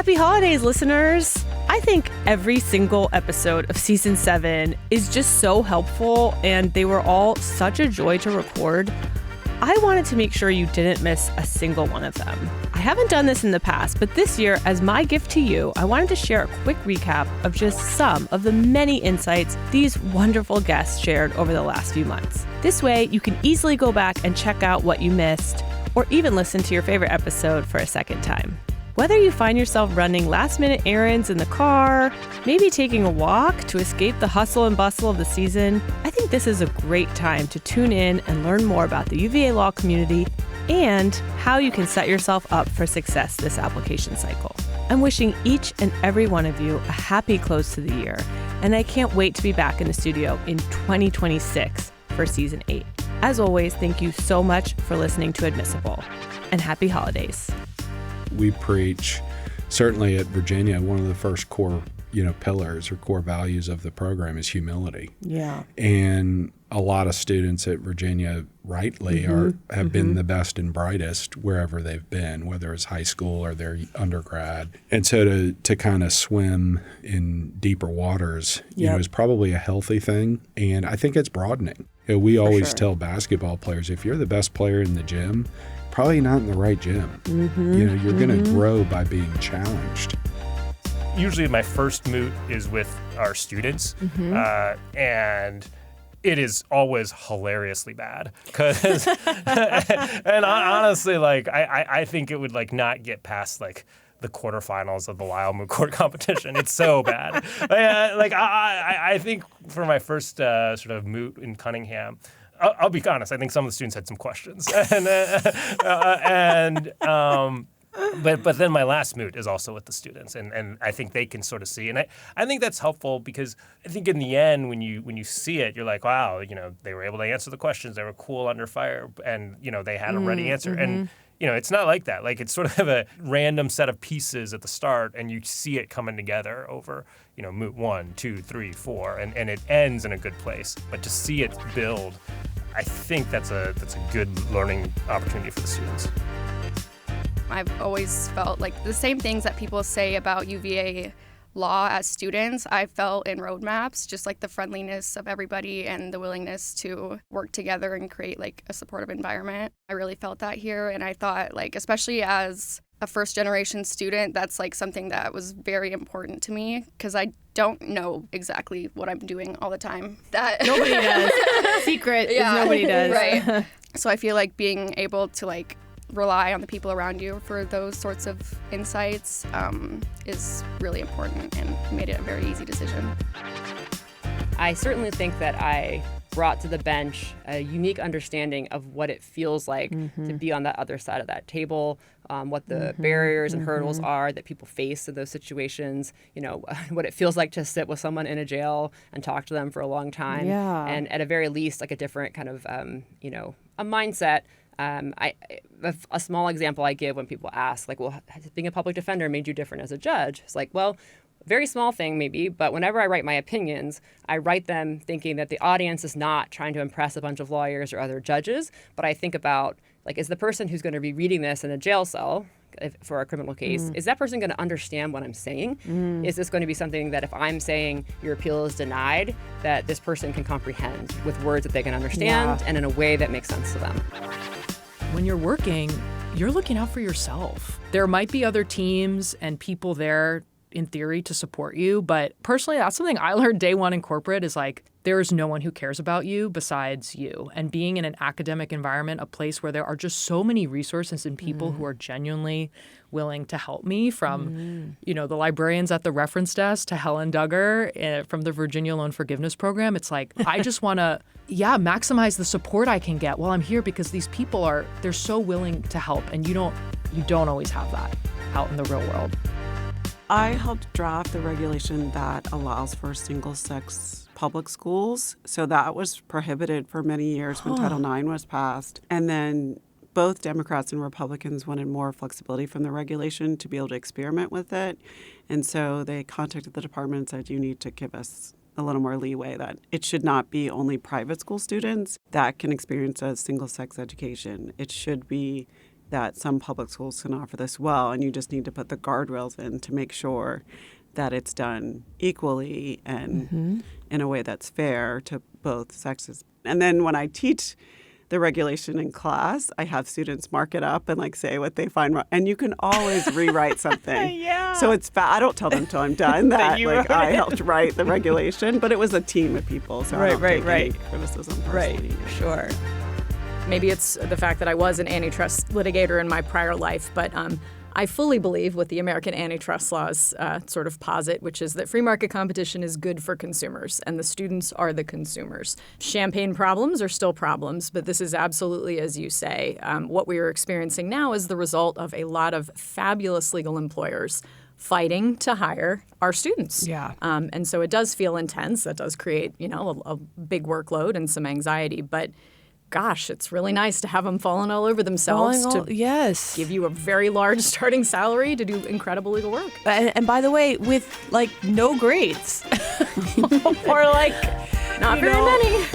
Happy holidays, listeners! I think every single episode of Season 7 is just so helpful, and they were all such a joy to record. I wanted to make sure you didn't miss a single one of them. I haven't done this in the past, but this year, as my gift to you, I wanted to share a quick recap of just some of the many insights these wonderful guests shared over the last few months. This way, you can easily go back and check out what you missed, or even listen to your favorite episode for a second time. Whether you find yourself running last-minute errands in the car, maybe taking a walk to escape the hustle and bustle of the season, I think this is a great time to tune in and learn more about the UVA law community and how you can set yourself up for success this application cycle. I'm wishing each and every one of you a happy close to the year, and I can't wait to be back in the studio in 2026 for Season 8. As always, thank you so much for listening to Admissible, and happy holidays. We preach, certainly at Virginia, one of the first core, pillars or core values of the program is humility. Yeah. And a lot of students at Virginia rightly have been the best and brightest wherever they've been, whether it's high school or their undergrad. And so to kind of swim in deeper waters, is probably a healthy thing. And I think it's broadening. We always tell basketball players, if you're the best player in the gym, probably not in the right gym. You're going to grow by being challenged. Usually my first moot is with our students, and it is always hilariously bad. And honestly, I think it would not get past the quarterfinals of the Lyle Moot Court competition. It's so bad. I think for my first sort of moot in Cunningham, I'll be honest, I think some of the students had some questions. But then my last moot is also with the students, and I think they can sort of see. And I think that's helpful because I think in the end, when you see it, you're like, wow, they were able to answer the questions. They were cool under fire, and, they had a ready answer. And, it's not like that. It's sort of a random set of pieces at the start, and you see it coming together over, moot 1, 2, 3, 4, and it ends in a good place. But to see it build, I think that's a good learning opportunity for the students. I've always felt like the same things that people say about UVA law as students, I felt in roadmaps, just the friendliness of everybody and the willingness to work together and create a supportive environment. I really felt that here, and I thought especially as a first-generation student, that's something that was very important to me because I don't know exactly what I'm doing all the time. That nobody does. Secret is nobody does. Right. So I feel being able to rely on the people around you for those sorts of insights is really important and made it a very easy decision. I certainly think that I brought to the bench a unique understanding of what it feels like to be on the other side of that table, what the barriers and hurdles are that people face in those situations, what it feels like to sit with someone in a jail and talk to them for a long time. Yeah. And at a very least, a different kind of, a mindset. A small example I give when people ask, well, has being a public defender made you different as a judge? It's well, very small thing maybe, but whenever I write my opinions, I write them thinking that the audience is not trying to impress a bunch of lawyers or other judges, but I think about, is the person who's going to be reading this in a jail cell for a criminal case, is that person going to understand what I'm saying? Is this going to be something that if I'm saying your appeal is denied, that this person can comprehend with words that they can understand and in a way that makes sense to them? When you're working, you're looking out for yourself. There might be other teams and people there in theory to support you, but personally, that's something I learned day one in corporate is there is no one who cares about you besides you. And being in an academic environment, a place where there are just so many resources and people who are genuinely willing to help me, from the librarians at the reference desk to Helen Duggar from the Virginia Loan Forgiveness Program. It's I just want to maximize the support I can get while I'm here because these people they're so willing to help, and you don't always have that out in the real world. I helped draft the regulation that allows for single-sex public schools. So that was prohibited for many years when Title IX was passed. And then both Democrats and Republicans wanted more flexibility from the regulation to be able to experiment with it. And so they contacted the department and said, you need to give us a little more leeway, that it should not be only private school students that can experience a single-sex education. It should be that some public schools can offer this well, and you just need to put the guardrails in to make sure that it's done equally and in a way that's fair to both sexes. And then when I teach the regulation in class, I have students mark it up and like say what they find wrong. And you can always rewrite something. Yeah. So it's I don't tell them till I'm done that you like wrote I it. helped write the regulation, but it was a team of people, so I don't take any criticism personally. Sure. Maybe it's the fact that I was an antitrust litigator in my prior life, but I fully believe what the American antitrust laws sort of posit, which is that free market competition is good for consumers, and the students are the consumers. Champagne problems are still problems, but this is absolutely, as you say, what we are experiencing now is the result of a lot of fabulous legal employers fighting to hire our students. Yeah. And so it does feel intense. That does create, a big workload and some anxiety, but gosh, it's really nice to have them falling all over themselves Yes. give you a very large starting salary to do incredible legal work. And by the way, with like no grades or like Not very many.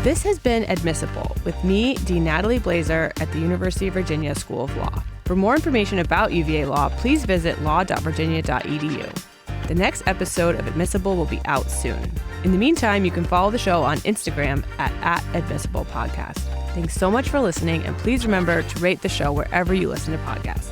This has been Admissible with me, Dean Natalie Blazer at the University of Virginia School of Law. For more information about UVA law, please visit law.virginia.edu. The next episode of Admissible will be out soon. In the meantime, you can follow the show on Instagram at Admissible Podcast. Thanks so much for listening, and please remember to rate the show wherever you listen to podcasts.